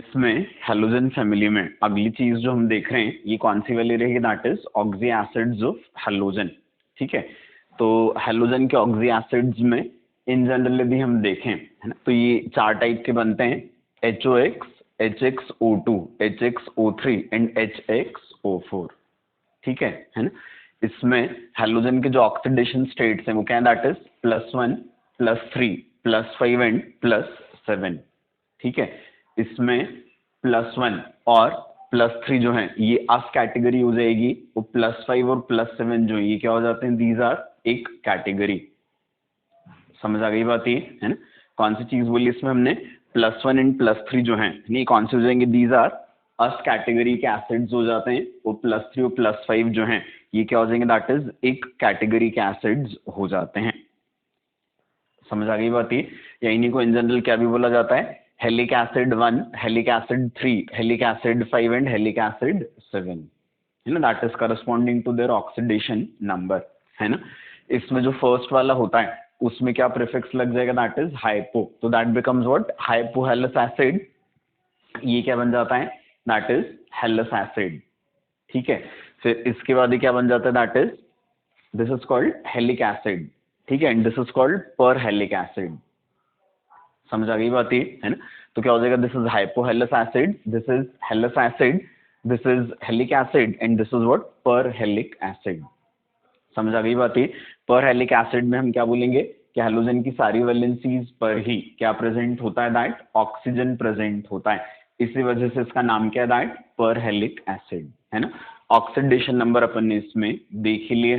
इसमें halogen family में अगली चीज जो हम देख रहे हैं ये कौन सी वाली रहेगी, that is oxy acids of halogen. ठीक है, तो हेलोजन के ऑक्सी एसिड्स में इन जनरल यदि हम देखें, है ना, तो ये चार टाइप के बनते हैं, HOX, HXO2, HXO3 and HXO4। ठीक है ना। इसमें हेलोजन के जो ऑक्सीडेशन स्टेट्स हैं वो क्या है, दैट इज +1, +3, +5 एंड +7। ठीक है, इसमें +1 और +3 जो है ये अस कैटेगरी हो जाएगी, वो +5 और +7 जो है ये क्या हो जाते हैं, दीज आर एक कैटेगरी। समझ आ गई बात ये, है ना। कौन सी चीज बोली इसमें हमने, +1 एंड +3 जो है नहीं कौन से हो जाएंगे, दीज आर अस कैटेगरी के एसिड्स हो जाते हैं। वो +3 और +5 जो हैं ये क्या हो जाएंगे, दैट इज एक कैटेगरी के एसिड्स हो जाते हैं। समझ आ गई बात ये, या इन्हीं को इन जनरल क्या भी बोला जाता है, halic acid 1, halic acid 3, halic acid 5 and halic acid 7, है ना, that is corresponding to their oxidation number, है ना। इसमें जो फर्स्ट वाला होता है उसमें क्या प्रीफिक्स लग जाएगा, दैट इज हाइपो, तो that becomes what, hypohalous acid. ये क्या बन जाता है, दैट इज हेलस एसिड। ठीक है, फिर इसके बाद ये क्या बन जाता है, that is this is called हेलिक acid. ठीक है, एंड दिस इज कॉल्ड पर हेलिक एसिड। समझ आ गई बात ये, है ना। तो क्या हो जाएगा, this is hypohalous acid, this is हेलस acid, this is हेलिक acid and this is what, पर हेलिक एसिड। समझ आ गई बात ये। पर हेलिक एसिड में हम क्या बोलेंगे कि हेलोजन की सारी वैलेंसीज पर ही क्या प्रेजेंट होता है, दैट ऑक्सीजन प्रेजेंट होता है। इसी वजह से इसका नाम क्या है, दैट पर हेलिक एसिड, है ना। ऑक्सीडेशन नंबर अपन ने इसमें देख ही लिए,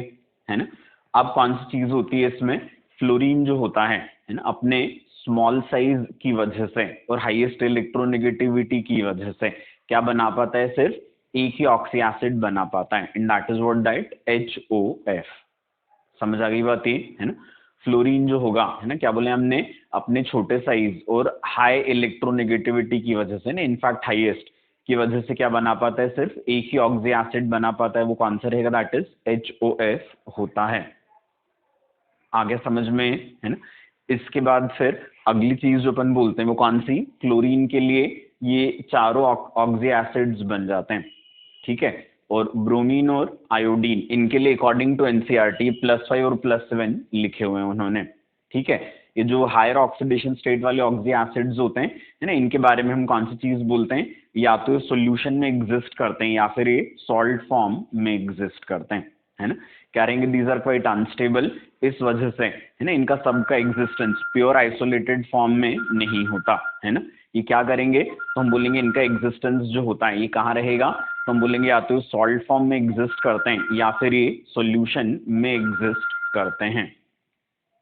है ना। अब कौन सी चीज होती है इसमें, फ्लोरीन जो होता है ना, अपने स्मॉल साइज की वजह से और हाईएस्ट इलेक्ट्रोनेगेटिविटी की वजह से क्या बना पाता है, सिर्फ एक ही ऑक्सी एसिड बना पाता है, and that is what, that HOF। समझ आ गई बात ये, है ना। फ्लोरीन जो होगा, है ना, क्या बोले हमने, अपने छोटे साइज और हाई इलेक्ट्रोनेगेटिविटी की वजह से ना, इनफैक्ट हाईएस्ट की वजह से क्या बना पाता है, सिर्फ एक ही ऑक्सी एसिड बना पाता है, वो कौन सा रहेगा, दैट इज HOF होता है। आगे समझ में, है ना। इसके बाद फिर अगली चीज जो अपन बोलते हैं वो कौन सी, क्लोरीन के लिए ये चारों ऑक्सी एसिड्स बन जाते हैं। ठीक है, और ब्रोमीन और आयोडीन इनके लिए अकॉर्डिंग टू एनसीईआरटी +5 और +7 लिखे हुए हैं उन्होंने। ठीक है, ये जो हायर ऑक्सीडेशन स्टेट वाले ऑक्सी एसिड्स होते हैं, है ना, इनके बारे में हम कौन सी चीज बोलते हैं, या तो सॉल्यूशन में एग्जिस्ट करते हैं या फिर ये सॉल्ट फॉर्म में एग्जिस्ट करते हैं, है ना। क्या रहेंगे, दीज आर क्वाइट अनस्टेबल, इस वजह से, है ना, इनका सबका एग्जिस्टेंस प्योर आइसोलेटेड फॉर्म में नहीं होता, है ना। ये क्या करेंगे, तो हम बोलेंगे इनका एग्जिस्टेंस जो होता है ये कहाँ रहेगा, तो हम बोलेंगे या तो सॉल्ट फॉर्म में एग्जिस्ट करते हैं या फिर ये सॉल्यूशन में एग्जिस्ट करते हैं।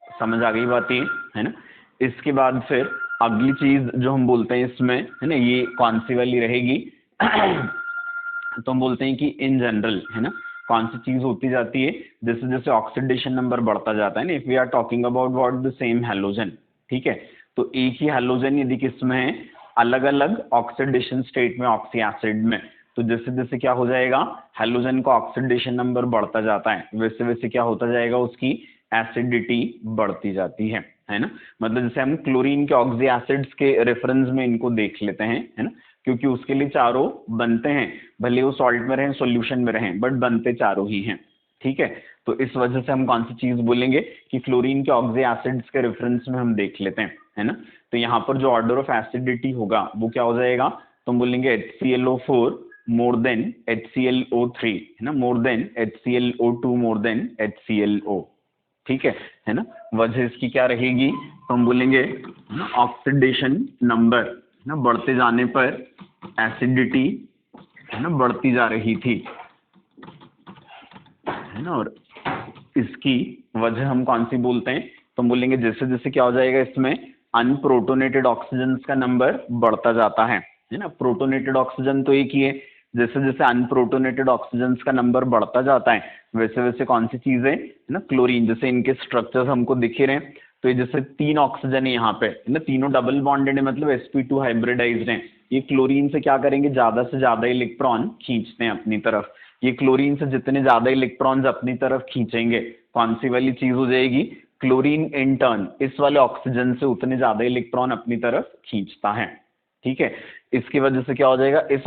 समझ आ गई बात ये, है ना। इसके बाद फिर अगली चीज जो हम बोलते हैं इसमें, है ना, ये कौन सी वाली रहेगी तो हम बोलते हैं कि इन जनरल, है ना, कौन सी चीज होती जाती है, जैसे जैसे ऑक्सीडेशन नंबर बढ़ता जाता है ना, if we are talking about what the same halogen, ठीक है, तो एक ही हैलोजन यदि किसमें है, अलग अलग ऑक्सीडेशन स्टेट में ऑक्सी एसिड में, तो जैसे जैसे क्या हो जाएगा, हैलोजन का ऑक्सीडेशन नंबर बढ़ता जाता है, वैसे वैसे क्या होता जाएगा, उसकी एसिडिटी बढ़ती जाती है ना। मतलब जैसे हम क्लोरीन के ऑक्सी एसिड्स के रेफरेंस में इनको देख लेते हैं, है ना, क्योंकि उसके लिए चारों बनते हैं, भले वो सॉल्ट में रहें सॉल्यूशन में रहें, बट बनते चारों ही हैं। ठीक है, तो इस वजह से हम कौन सी चीज बोलेंगे कि फ्लोरीन के ऑक्सी एसिड्स के रेफरेंस में हम देख लेते हैं, है ना। तो यहाँ पर जो ऑर्डर ऑफ एसिडिटी होगा वो क्या हो जाएगा, तो हम बोलेंगे HClO4 मोर देन HClO3, है ना, more than HClO2 more than HClO। ठीक है ना। वजह इसकी क्या रहेगी, तो हम बोलेंगे ना ऑक्सीडेशन नंबर ना बढ़ते जाने पर एसिडिटी, है ना, बढ़ती जा रही थी, है ना, और इसकी वजह हम कौन सी बोलते हैं, तो हम बोलेंगे जैसे जैसे क्या हो जाएगा, इसमें अनप्रोटोनेटेड ऑक्सीजन का नंबर बढ़ता जाता है ना। प्रोटोनेटेड ऑक्सीजन तो एक ही है, जैसे जैसे अनप्रोटोनेटेड ऑक्सीजन का नंबर बढ़ता जाता है वैसे वैसे कौन सी चीज है ना, क्लोरीन, जैसे इनके स्ट्रक्चर्स हमको दिख ही रहे हैं, तो ये जैसे 3 ऑक्सीजन है यहाँ पे, है ना, तीनों डबल बॉन्डेड है, मतलब sp2 हाइब्रिडाइज्ड हैं, ये क्लोरीन से क्या करेंगे, ज्यादा से ज्यादा इलेक्ट्रॉन खींचते हैं अपनी तरफ। ये क्लोरीन से जितने ज्यादा इलेक्ट्रॉन्स अपनी तरफ खींचेंगे, कौन सी वाली चीज हो जाएगी, क्लोरीन इन टर्न इस वाले ऑक्सीजन से उतने ज्यादा इलेक्ट्रॉन अपनी तरफ खींचता है। ठीक है। इसकी वजह से क्या हो जाएगा, इस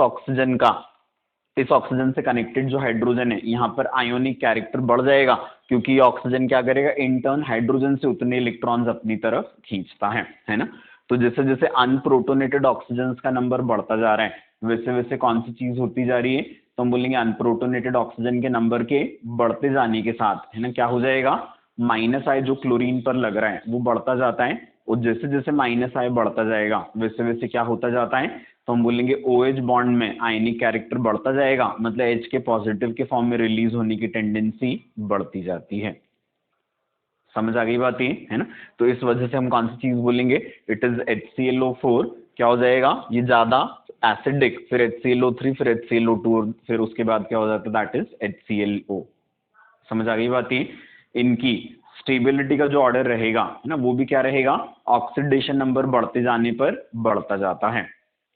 ऑक्सीजन से कनेक्टेड जो हाइड्रोजन है यहाँ पर आयोनिक कैरेक्टर बढ़ जाएगा, क्योंकि ऑक्सीजन क्या करेगा, इन टर्न हाइड्रोजन से उतने इलेक्ट्रॉन्स अपनी तरफ खींचता है ना। तो जैसे जैसे अनप्रोटोनेटेड ऑक्सीजन का नंबर बढ़ता जा रहा है, वैसे वैसे कौन सी चीज होती जा रही है, तो हम बोलेंगे अनप्रोटोनेटेड ऑक्सीजन के नंबर के बढ़ते जाने के साथ, है ना, क्या हो जाएगा, माइनस आई जो क्लोरीन पर लग रहा है वो बढ़ता जाता है, और जैसे जैसे माइनस आई बढ़ता जाएगा वैसे वैसे क्या होता जाता है, तो हम बोलेंगे OH बॉन्ड में आयनिक कैरेक्टर बढ़ता जाएगा, मतलब H के पॉजिटिव के फॉर्म में रिलीज होने की टेंडेंसी बढ़ती जाती है। समझ आ गई बात ये, है ना। तो इस वजह से हम कौन सी चीज बोलेंगे, इट इज HClO4, क्या हो जाएगा, ये ज्यादा एसिडिक, फिर HClO3, फिर HClO2, और फिर उसके बाद क्या हो जाता है, दैट इज HClO। समझ आ गई बात ये। इनकी स्टेबिलिटी का जो ऑर्डर रहेगा, है ना, वो भी क्या रहेगा, ऑक्सीडेशन नंबर बढ़ते जाने पर बढ़ता जाता है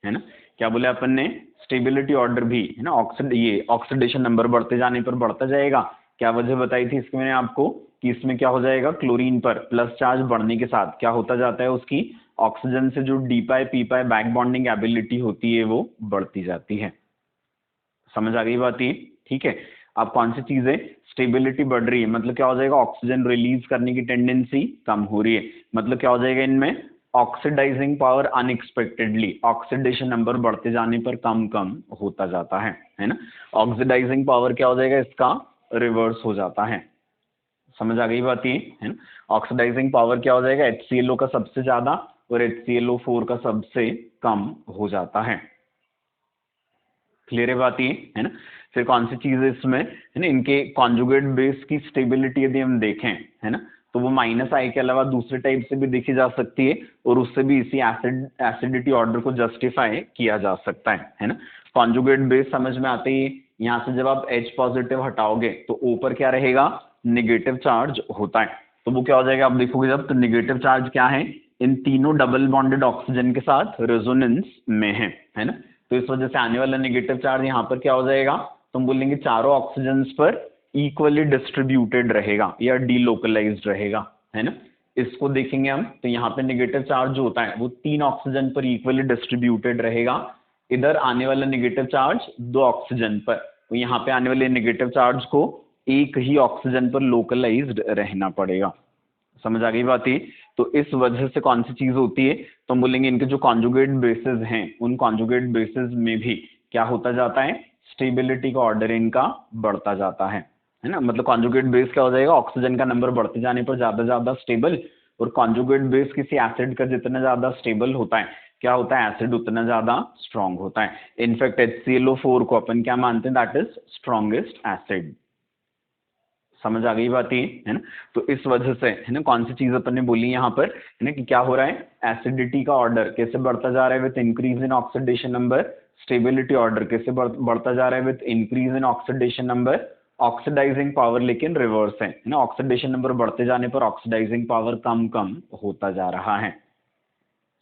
ना। क्या बोले अपन ने, स्टेबिलिटी ऑर्डर भी, है ना, ऑक्सीडेशन नंबर बढ़ते जाने पर बढ़ता जाएगा। क्या वजह बताई थी इसकी मैंने आपको, कि इसमें क्या हो जाएगा, क्लोरीन पर प्लस चार्ज बढ़ने के साथ क्या होता जाता है, उसकी ऑक्सीजन से जो डी पाई पी पाई बैक बॉन्डिंग एबिलिटी होती है वो बढ़ती जाती है। समझ आ गई बात ये, ठीक है। अब कौन सी चीज है, स्टेबिलिटी बढ़ रही है, मतलब क्या हो जाएगा, ऑक्सीजन रिलीज करने की टेंडेंसी कम हो रही है, मतलब क्या हो जाएगा, इनमें oxidising power unexpectedly, oxidation number बढ़ते जाने पर कम कम होता जाता है ना। ऑक्सीडाइजिंग पावर क्या हो जाएगा, इसका रिवर्स हो जाता है। समझ आ गई बात ये, है ना। ऑक्सीडाइजिंग पावर क्या हो जाएगा, HClO का सबसे ज्यादा और HClO4 का सबसे कम हो जाता है। क्लियर है बात ये, है ना। फिर कौन सी चीज है इसमें, है ना, इनके कॉन्जुगेट बेस की स्टेबिलिटी यदि हम देखें, है ना, तो वो माइनस आई के अलावा दूसरे टाइप से भी देखी जा सकती है, और उससे भी इसी एसिडिटी ऑर्डर को जस्टिफाई किया जा सकता है ना। कॉन्जुगेट बेस समझ में आते ही, यहाँ से जब आप H पॉजिटिव हटाओगे तो ऊपर क्या रहेगा, निगेटिव चार्ज होता है, तो वो क्या हो जाएगा, आप देखोगे जब, तो निगेटिव चार्ज क्या है, इन तीनों डबल बॉन्डेड ऑक्सीजन के साथ रेजोनेंस में है ना। तो इस वजह से आने वाला नेगेटिव चार्ज यहाँ पर क्या हो जाएगा, तो हम बोलेंगे चारों ऑक्सीजन पर इक्वली डिस्ट्रीब्यूटेड रहेगा या डीलोकलाइज्ड रहेगा, है ना। इसको देखेंगे हम, तो यहाँ पे नेगेटिव चार्ज जो होता है वो 3 ऑक्सीजन पर इक्वली डिस्ट्रीब्यूटेड रहेगा, इधर आने वाला नेगेटिव चार्ज 2 ऑक्सीजन पर, तो यहाँ पे आने वाले नेगेटिव चार्ज को एक ही ऑक्सीजन पर लोकलाइज्ड रहना पड़ेगा। समझ आ गई बात ये। तो इस वजह से कौन सी चीज होती है, तो हम बोलेंगे इनके जो कॉन्जुगेट बेसिस हैं उन कॉन्जुगेट बेसिस में भी क्या होता जाता है, स्टेबिलिटी का ऑर्डर इनका बढ़ता जाता है ना। मतलब कॉन्जुगेट बेस क्या हो जाएगा, ऑक्सीजन का नंबर बढ़ते जाने पर ज्यादा ज्यादा स्टेबल, और कॉन्जुगेट बेस किसी एसिड का जितना ज्यादा स्टेबल होता है, क्या होता है, एसिड उतना ज्यादा स्ट्रांग होता है। इनफैक्ट HClO4 को अपन क्या मानते हैं, दैट इज स्ट्रॉन्गेस्ट एसिड। समझ आ गई बात ये, है ना। तो इस वजह से, है ना, कौन सी चीज अपन ने बोली यहाँ पर, है ना, कि क्या हो रहा है, एसिडिटी का ऑर्डर कैसे बढ़ता जा रहा है, with increase in oxidation number, stability order कैसे बढ़ता जा रहा है, with increase in oxidation number, oxidising power लेकिन रिवर्स है ना, ऑक्सीडेशन नंबर बढ़ते जाने पर ऑक्सीडाइजिंग पावर कम कम होता जा रहा है।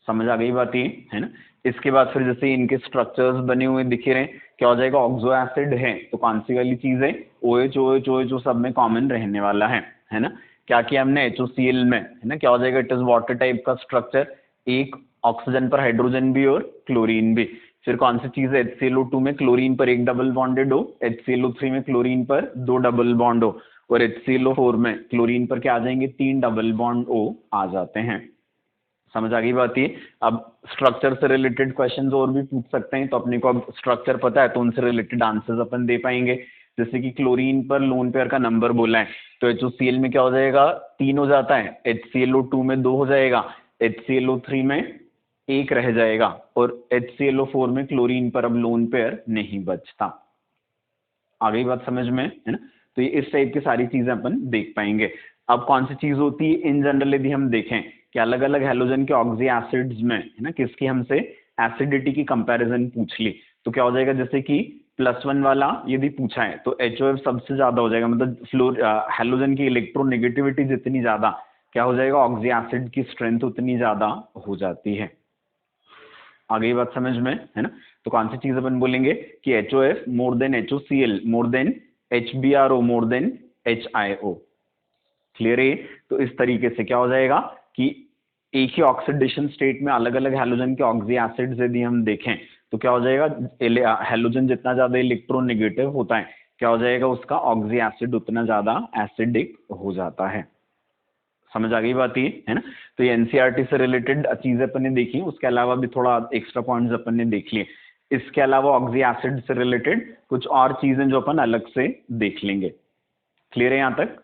समझ आ गई बात ये, है ना। इसके बाद फिर जैसे इनके स्ट्रक्चर्स बने हुए दिख रहे हैं, क्या हो जाएगा, ऑक्सो एसिड है तो कौन सी वाली चीज है, OH OH OH जो सब में कॉमन रहने वाला है ना। क्या किया हमने, HOCl में, है ना, क्या हो जाएगा, इट इज वाटर टाइप का स्ट्रक्चर, एक ऑक्सीजन पर हाइड्रोजन भी और क्लोरीन भी। फिर कौन सी चीज है, HClO2 में क्लोरीन पर एक डबल बॉन्डेड हो, HClO3 में क्लोरीन पर 2 डबल बॉन्ड हो, और HClO4 में क्लोरीन पर क्या आ जाएंगे, 3 डबल बॉन्ड O आ जाते हैं। समझ आ गई बात ये। अब स्ट्रक्चर से रिलेटेड क्वेश्चंस और भी पूछ सकते हैं, तो अपने को अब स्ट्रक्चर पता है तो उनसे रिलेटेड आंसर्स अपन दे पाएंगे। जैसे कि क्लोरीन पर लोन पेयर का नंबर बोला है, तो HOCl में क्या हो जाएगा, 3 हो जाता है, HClO2 में 2 हो जाएगा, HClO3 में 1 रह जाएगा, और HClO4 में क्लोरीन पर अब लोन पेयर नहीं बचता। आ गई बात समझ में, है ना। तो ये इस टाइप की सारी चीजें अपन देख पाएंगे। अब कौन सी चीज होती है, इन जनरल यदि हम देखें कि अलग अलग हेलोजन के ऑक्सी एसिड्स में, है ना, किसकी हमसे एसिडिटी की कंपैरिजन पूछ ली, तो क्या हो जाएगा, जैसे कि +1 वाला यदि पूछा है तो HOF सबसे ज्यादा हो जाएगा, मतलब हेलोजन की इलेक्ट्रोनेगेटिविटी जितनी ज्यादा, क्या हो जाएगा, ऑक्सी एसिड की स्ट्रेंथ उतनी ज्यादा हो जाती है। आ गई बात समझ में, है ना। तो कौन सी चीज अपन बोलेंगे कि HOF more than HOCl more than HBRO more than HIO। Clear है। तो इस तरीके से क्या हो जाएगा कि एक ही ऑक्सीडेशन स्टेट में अलग अलग हैलोजन के ऑक्सी एसिड्स यदि हम देखें तो क्या हो जाएगा, हैलोजन जितना ज्यादा इलेक्ट्रोनेगेटिव होता है क्या हो जाएगा, उसका ऑक्सी एसिड उतना ज्यादा एसिडिक हो जाता है। समझ आ गई बात ये, है ना। तो ये एनसीईआरटी से रिलेटेड चीजें अपन ने देखी, उसके अलावा भी थोड़ा एक्स्ट्रा पॉइंट्स अपन ने देख लिए। इसके अलावा ऑक्सी एसिड से रिलेटेड कुछ और चीजें जो अपन अलग से देख लेंगे। क्लियर है यहाँ तक?